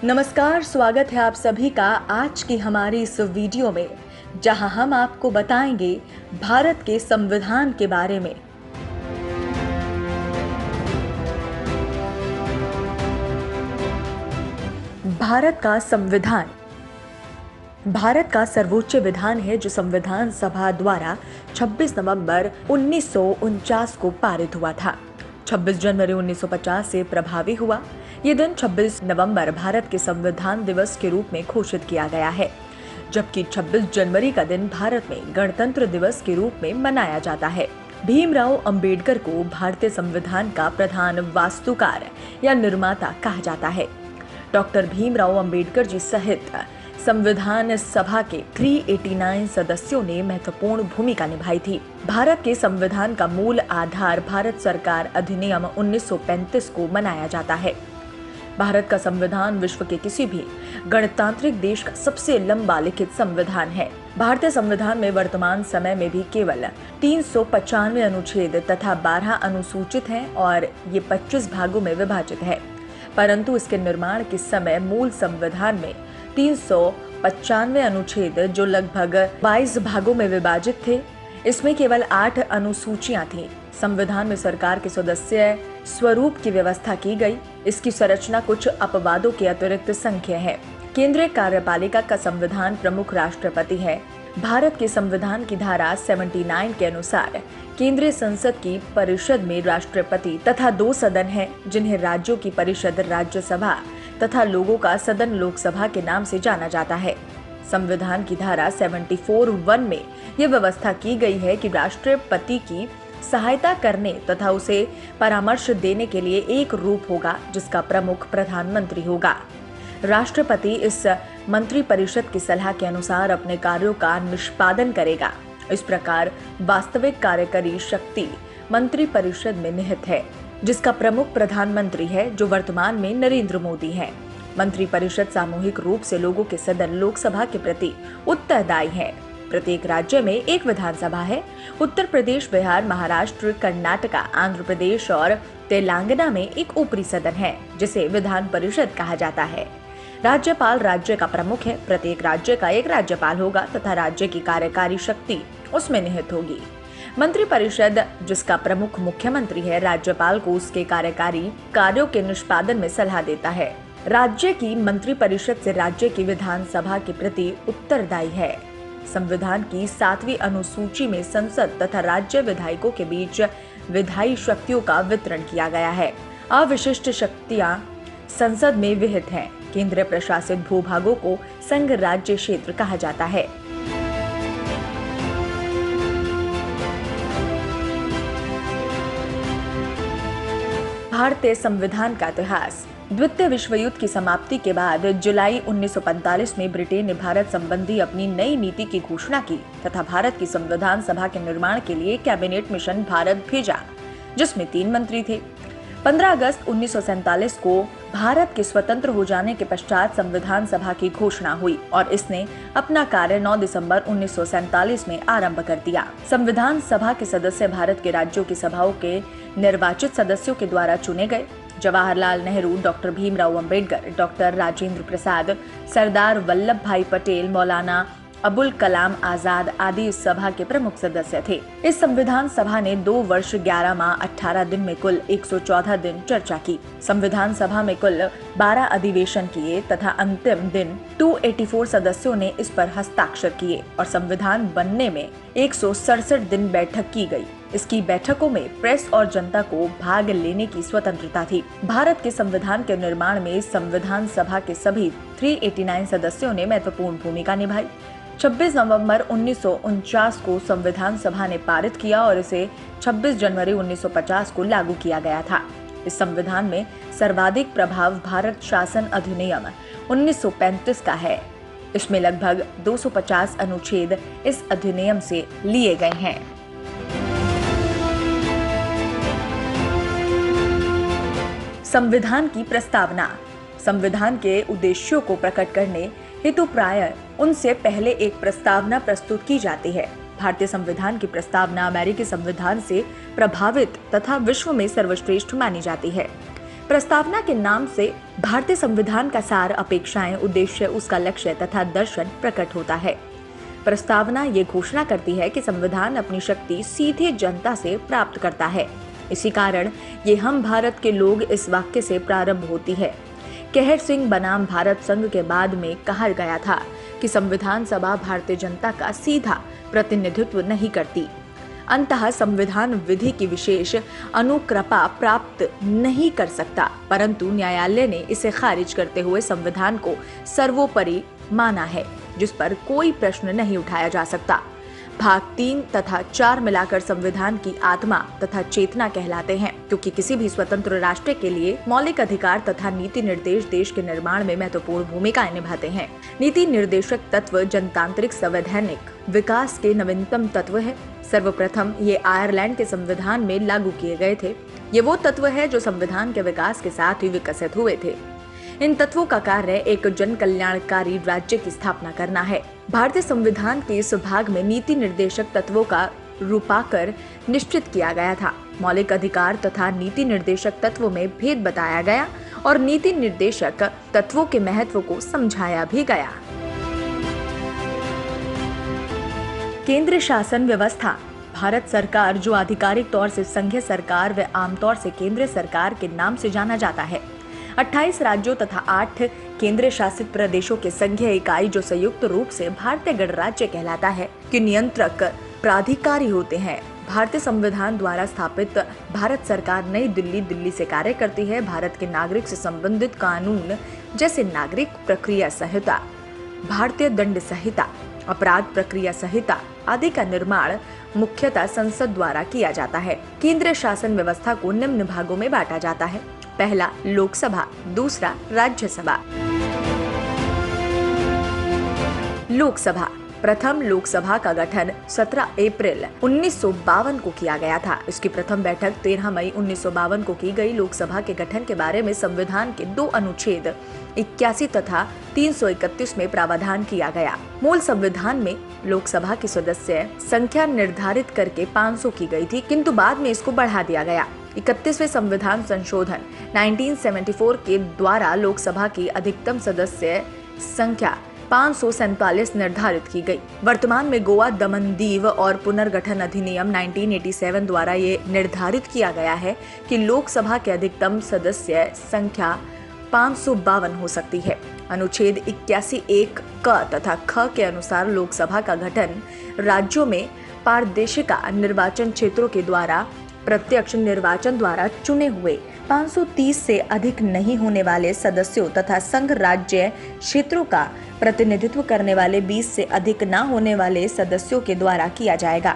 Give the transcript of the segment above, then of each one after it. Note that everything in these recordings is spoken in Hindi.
नमस्कार, स्वागत है आप सभी का आज की हमारी इस वीडियो में, जहां हम आपको बताएंगे भारत के संविधान के बारे में। भारत का संविधान भारत का सर्वोच्च विधान है जो संविधान सभा द्वारा 26 नवंबर 1949 को पारित हुआ था। 26 जनवरी 1950 से प्रभावी हुआ। ये दिन 26 नवंबर भारत के संविधान दिवस के रूप में घोषित किया गया है, जबकि 26 जनवरी का दिन भारत में गणतंत्र दिवस के रूप में मनाया जाता है। भीमराव अंबेडकर को भारतीय संविधान का प्रधान वास्तुकार या निर्माता कहा जाता है। डॉक्टर भीमराव अंबेडकर जी सहित संविधान सभा के 389 सदस्यों ने महत्वपूर्ण भूमिका निभाई थी। भारत के संविधान का मूल आधार भारत सरकार अधिनियम 1935 को मनाया जाता है। भारत का संविधान विश्व के किसी भी गणतांत्रिक देश का सबसे लंबा लिखित संविधान है। भारतीय संविधान में वर्तमान समय में भी केवल 395 अनुच्छेद तथा 12 अनुसूचित हैं और ये 25 भागों में विभाजित है, परंतु इसके निर्माण के समय मूल संविधान में 395 अनुच्छेद जो लगभग 22 भागों में विभाजित थे। इसमें केवल 8 अनुसूचियां थीं। संविधान में सरकार के सदस्य स्वरूप की व्यवस्था की गई। इसकी संरचना कुछ अपवादों के अतिरिक्त संख्या है। केंद्रीय कार्यपालिका का संविधान प्रमुख राष्ट्रपति है। भारत के संविधान की धारा 79 के अनुसार केंद्रीय संसद की परिषद में राष्ट्रपति तथा 2 सदन हैं, जिन्हें राज्यों की परिषद राज्यसभा तथा लोगों का सदन लोकसभा के नाम से जाना जाता है। संविधान की धारा 74(1) में यह व्यवस्था की गई है कि राष्ट्रपति की सहायता करने तथा उसे परामर्श देने के लिए एक रूप होगा, जिसका प्रमुख प्रधानमंत्री होगा। राष्ट्रपति इस मंत्री परिषद की सलाह के अनुसार अपने कार्यों का निष्पादन करेगा। इस प्रकार वास्तविक कार्यकारी शक्ति मंत्री परिषद में निहित है, जिसका प्रमुख प्रधानमंत्री है, जो वर्तमान में नरेंद्र मोदी हैं। मंत्री परिषद सामूहिक रूप से लोगों के सदन लोकसभा के प्रति उत्तरदायी है। प्रत्येक राज्य में एक विधानसभा है। उत्तर प्रदेश, बिहार, महाराष्ट्र, कर्नाटका, आंध्र प्रदेश और तेलंगाना में एक ऊपरी सदन है, जिसे विधान परिषद कहा जाता है। राज्यपाल राज्य का प्रमुख है। प्रत्येक राज्य का एक राज्यपाल होगा तथा राज्य की कार्यकारी शक्ति उसमें निहित होगी। मंत्री परिषद, जिसका प्रमुख मुख्यमंत्री है, राज्यपाल को उसके कार्यकारी कार्यों के निष्पादन में सलाह देता है। राज्य की मंत्री परिषद से राज्य की विधानसभा के प्रति उत्तरदायी है। संविधान की 7वीं अनुसूची में संसद तथा राज्य विधायकों के बीच विधायी शक्तियों का वितरण किया गया है। अविशिष्ट शक्तियां संसद में विहित हैं। केंद्रीय प्रशासित भूभागों को संघ राज्य क्षेत्र कहा जाता है। भारतीय संविधान का इतिहास। द्वितीय विश्व युद्ध की समाप्ति के बाद जुलाई 1945 में ब्रिटेन ने भारत संबंधी अपनी नई नीति की घोषणा की तथा भारत की संविधान सभा के निर्माण के लिए कैबिनेट मिशन भारत भेजा, जिसमें 3 मंत्री थे। 15 अगस्त 1947 को भारत के स्वतंत्र हो जाने के पश्चात संविधान सभा की घोषणा हुई और इसने अपना कार्य 9 दिसंबर 1947 में आरंभ कर दिया। संविधान सभा के सदस्य भारत के राज्यों की सभाओं के निर्वाचित सदस्यों के द्वारा चुने गए। जवाहरलाल नेहरू, डॉक्टर भीमराव अंबेडकर, डॉक्टर राजेंद्र प्रसाद, सरदार वल्लभ भाई पटेल, मौलाना अबुल कलाम आजाद आदि इस सभा के प्रमुख सदस्य थे। इस संविधान सभा ने 2 वर्ष 11 माह 18 दिन में कुल 114 दिन चर्चा की। संविधान सभा में कुल 12 अधिवेशन किए तथा अंतिम दिन 284 सदस्यों ने इस पर हस्ताक्षर किए और संविधान बनने में 167 दिन बैठक की गई। इसकी बैठकों में प्रेस और जनता को भाग लेने की स्वतंत्रता थी। भारत के संविधान के निर्माण में संविधान सभा के सभी 389 सदस्यों ने महत्वपूर्ण भूमिका निभाई। 26 नवंबर 1949 को संविधान सभा ने पारित किया और इसे 26 जनवरी 1950 को लागू किया गया था। इस संविधान में सर्वाधिक प्रभाव भारत शासन अधिनियम 1935 का है। इसमें लगभग 250 अनुच्छेद इस अधिनियम से लिए गए हैं। संविधान की प्रस्तावना। संविधान के उद्देश्यों को प्रकट करने हेतु प्रायः उनसे पहले एक प्रस्तावना प्रस्तुत की जाती है। भारतीय संविधान की प्रस्तावना अमेरिकी संविधान से प्रभावित तथा विश्व में सर्वश्रेष्ठ मानी जाती है। प्रस्तावना के नाम से भारतीय संविधान का सार, अपेक्षाएं, उद्देश्य, उसका लक्ष्य तथा दर्शन प्रकट होता है। प्रस्तावना ये घोषणा करती है कि संविधान अपनी शक्ति सीधे जनता से प्राप्त करता है। इसी कारण ये हम भारत के लोग इस वाक्य से प्रारंभ होती है। कहर सिंह बनाम भारत संघ के बाद में कहा गया था कि संविधान सभा भारतीय जनता का सीधा प्रतिनिधित्व नहीं करती। अंततः संविधान विधि की विशेष अनुकृपा प्राप्त नहीं कर सकता, परंतु न्यायालय ने इसे खारिज करते हुए संविधान को सर्वोपरि माना है, जिस पर कोई प्रश्न नहीं उठाया जा सकता। भाग 3 तथा 4 मिलाकर संविधान की आत्मा तथा चेतना कहलाते हैं, क्योंकि किसी भी स्वतंत्र राष्ट्र के लिए मौलिक अधिकार तथा नीति निर्देश देश के निर्माण में महत्वपूर्ण भूमिका निभाते हैं। नीति निर्देशक तत्व जनतांत्रिक संवैधानिक विकास के नवीनतम तत्व है। सर्वप्रथम ये आयरलैंड के संविधान में लागू किए गए थे। ये वो तत्व है जो संविधान के विकास के साथ ही विकसित हुए थे। इन तत्वों का कार्य एक जन कल्याणकारी राज्य की स्थापना करना है। भारतीय संविधान के इस भाग में नीति निर्देशक तत्वों का रूपाकर निश्चित किया गया था। मौलिक अधिकार तथा नीति निर्देशक तत्वों में भेद बताया गया और नीति निर्देशक तत्वों के महत्व को समझाया भी गया। केंद्र शासन व्यवस्था। भारत सरकार, जो आधिकारिक तौर से संघीय सरकार व आमतौर से केंद्र सरकार के नाम से जाना जाता है, 28 राज्यों तथा 8 केंद्र शासित प्रदेशों के संघीय इकाई, जो संयुक्त रूप से भारतीय गणराज्य कहलाता है, के नियंत्रक प्राधिकारी होते हैं। भारतीय संविधान द्वारा स्थापित भारत सरकार नई दिल्ली से कार्य करती है। भारत के नागरिक से संबंधित कानून जैसे नागरिक प्रक्रिया संहिता, भारतीय दंड संहिता, अपराध प्रक्रिया संहिता आदि का निर्माण मुख्यतः संसद द्वारा किया जाता है। केंद्र शासन व्यवस्था को निम्न भागों में बांटा जाता है। पहला लोकसभा, दूसरा राज्यसभा। लोकसभा। प्रथम लोकसभा का गठन 17 अप्रैल 1952 को किया गया था। इसकी प्रथम बैठक 13 मई 1952 को की गई। लोकसभा के गठन के बारे में संविधान के 2 अनुच्छेद 81 तथा 331 में प्रावधान किया गया। मूल संविधान में लोकसभा की सदस्य संख्या निर्धारित करके 500 की गई थी, किंतु बाद में इसको बढ़ा दिया गया। 31वें संविधान संशोधन 1974 के द्वारा लोकसभा की अधिकतम सदस्य संख्या 547 निर्धारित की गई। वर्तमान में गोवा, दमन, दीव और पुनर्गठन अधिनियम 1987 द्वारा ये निर्धारित किया गया है कि लोकसभा के अधिकतम सदस्य संख्या 552 हो सकती है। अनुच्छेद 81(1) क तथा ख के अनुसार लोकसभा का गठन राज्यों में पारदर्शिता निर्वाचन क्षेत्रों के द्वारा प्रत्यक्ष निर्वाचन द्वारा चुने हुए 530 से अधिक नहीं होने वाले सदस्यों तथा संघ राज्य क्षेत्रों का प्रतिनिधित्व करने वाले 20 से अधिक न होने वाले सदस्यों के द्वारा किया जाएगा।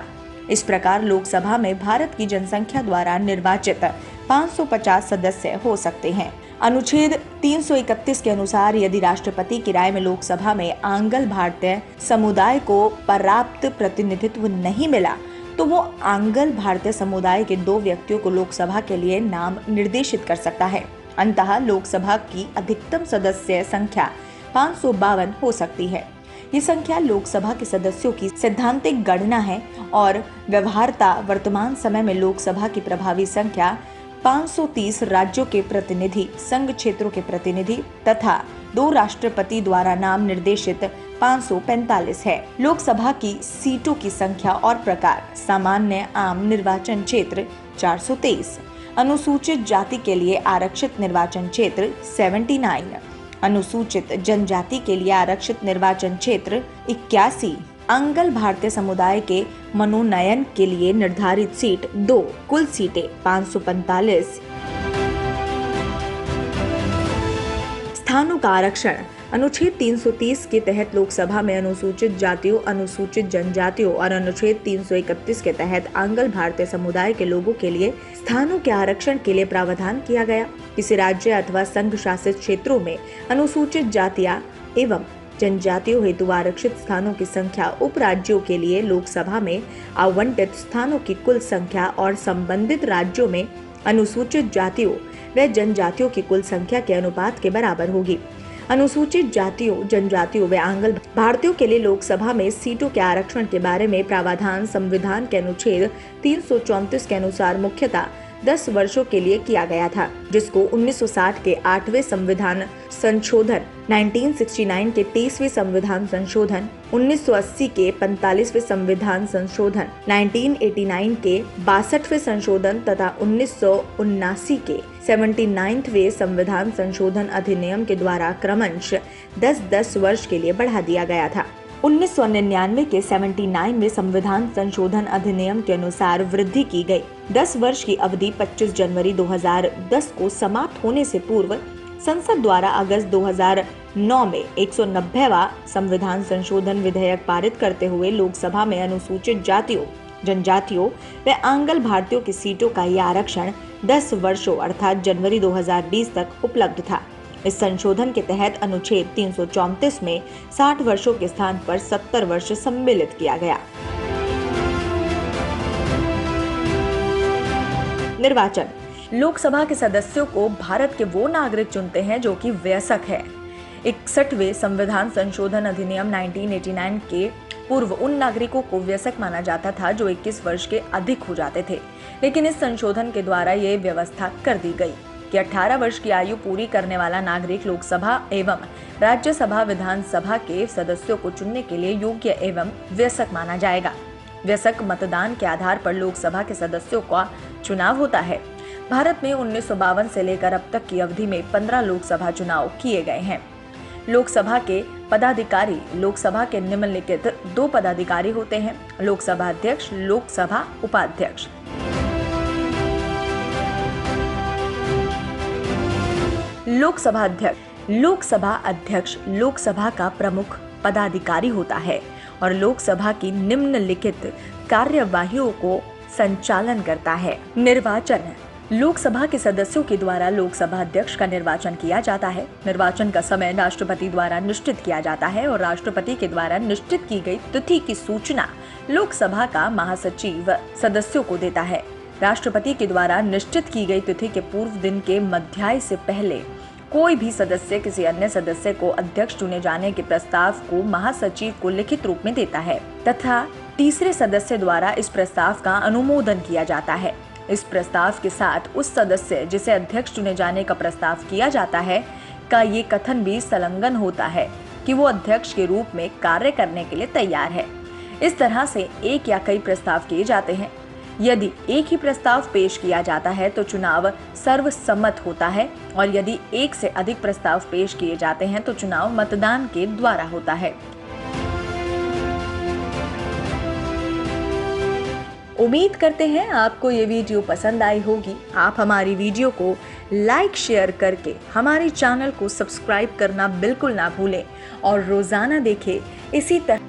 इस प्रकार लोकसभा में भारत की जनसंख्या द्वारा निर्वाचित 550 सदस्य हो सकते हैं। अनुच्छेद 331 के अनुसार यदि राष्ट्रपति की राय में लोकसभा में आंग्ल भारतीय समुदाय को पर्याप्त प्रतिनिधित्व नहीं मिला तो वो आंग्ल भारतीय समुदाय के 2 व्यक्तियों को लोकसभा के लिए नाम निर्देशित कर सकता है। अंततः लोकसभा की अधिकतम सदस्य संख्या 552 हो सकती है। ये संख्या लोकसभा के सदस्यों की सैद्धांतिक गणना है और व्यवहारता वर्तमान समय में लोकसभा की प्रभावी संख्या 530 राज्यों के प्रतिनिधि, संघ क्षेत्रों के प्रतिनिधि तथा 2 राष्ट्रपति द्वारा नाम निर्देशित 545 है। लोकसभा की सीटों की संख्या और प्रकार। सामान्य आम निर्वाचन क्षेत्र 423, अनुसूचित जाति के लिए आरक्षित निर्वाचन क्षेत्र 79, अनुसूचित जनजाति के लिए आरक्षित निर्वाचन क्षेत्र 81, आंग्ल भारतीय समुदाय के मनोनयन के लिए निर्धारित सीट 2, कुल सीटें 545। स्थानों का आरक्षण। अनुच्छेद 330 के तहत लोकसभा में अनुसूचित जातियों, अनुसूचित जनजातियों और अनुच्छेद 331 के तहत आंग्ल भारतीय समुदाय के लोगों के लिए स्थानों के आरक्षण के लिए प्रावधान किया गया। किसी राज्य अथवा संघ शासित क्षेत्रों में अनुसूचित जातियां एवं जनजातियों हेतु आरक्षित स्थानों की संख्या उप राज्यों के लिए लोकसभा में आवंटित स्थानों की कुल संख्या और संबंधित राज्यों में अनुसूचित जातियों व जनजातियों की कुल संख्या के अनुपात के बराबर होगी। अनुसूचित जातियों, जनजातियों व आंग्ल भारतीयों के लिए लोकसभा में सीटों के आरक्षण के बारे में प्रावधान संविधान के अनुच्छेद 334 के अनुसार मुख्यतः 10 वर्षों के लिए किया गया था, जिसको 1960 के 8वें संविधान संशोधन, 1969 के 30वें संविधान संशोधन, 1980 के 45वें संविधान संशोधन, 1989 के 62वें संशोधन तथा 1979 के 79वें संविधान संशोधन अधिनियम के द्वारा क्रमशः 10-10 वर्ष के लिए बढ़ा दिया गया था। 1999 के 79वें संविधान संशोधन अधिनियम के अनुसार वृद्धि की गई। 10 वर्ष की अवधि 25 जनवरी 2010 को समाप्त होने से पूर्व संसद द्वारा अगस्त 2009 में 190वां संविधान संशोधन विधेयक पारित करते हुए लोकसभा में अनुसूचित जातियों, जनजातियों व आंगल भारतीयों की सीटों का यह आरक्षण 10 वर्षों अर्थात जनवरी 2020 तक उपलब्ध था। इस संशोधन के तहत अनुच्छेद 334 में 60 वर्षों के स्थान पर 70 वर्ष सम्मिलित किया गया। निर्वाचन। लोकसभा के सदस्यों को भारत के वो नागरिक चुनते हैं जो कि वयस्क है। 61वें संविधान संशोधन अधिनियम 1989 के पूर्व उन नागरिकों को वयस्क माना जाता था जो 21 वर्ष के अधिक हो जाते थे, लेकिन इस संशोधन के द्वारा ये व्यवस्था कर दी गई कि 18 वर्ष की आयु पूरी करने वाला नागरिक लोकसभा एवं राज्यसभा विधानसभा के सदस्यों को चुनने के लिए योग्य एवं वयस्क माना जाएगा। वयस्क मतदान के आधार पर लोकसभा के सदस्यों का चुनाव होता है। भारत में 1952 से लेकर अब तक की अवधि में 15 लोकसभा चुनाव किए गए हैं। लोकसभा के पदाधिकारी लोकसभा के निम्नलिखित 2 पदाधिकारी होते हैं: लोकसभा अध्यक्ष, लोकसभा उपाध्यक्ष। लोकसभा अध्यक्ष लोकसभा का प्रमुख पदाधिकारी होता है और लोकसभा की निम्नलिखित कार्यवाहियों को संचालन करता है। निर्वाचन। लोकसभा के सदस्यों के द्वारा लोकसभा अध्यक्ष का निर्वाचन किया जाता है। निर्वाचन का समय राष्ट्रपति द्वारा निश्चित किया जाता है और राष्ट्रपति के द्वारा निश्चित की गई तिथि की सूचना लोकसभा का महासचिव सदस्यों को देता है। राष्ट्रपति के द्वारा निश्चित की गई तिथि के पूर्व दिन के मध्याह्न से पहले कोई भी सदस्य किसी अन्य सदस्य को अध्यक्ष चुने जाने के प्रस्ताव को महासचिव को लिखित रूप में देता है तथा तीसरे सदस्य द्वारा इस प्रस्ताव का अनुमोदन किया जाता है। इस प्रस्ताव के साथ उस सदस्य जिसे अध्यक्ष चुने जाने का प्रस्ताव किया जाता है का ये कथन भी संलग्न होता है कि वो अध्यक्ष के रूप में कार्य करने के लिए तैयार है। इस तरह से एक या कई प्रस्ताव किए जाते हैं। यदि एक ही प्रस्ताव पेश किया जाता है तो चुनाव सर्वसम्मत होता है और यदि एक से अधिक प्रस्ताव पेश किए जाते हैं तो चुनाव मतदान के द्वारा होता है। उम्मीद करते हैं आपको ये वीडियो पसंद आई होगी। आप हमारी वीडियो को लाइक शेयर करके हमारे चैनल को सब्सक्राइब करना बिल्कुल ना भूलें और रोजाना देखें इसी तरह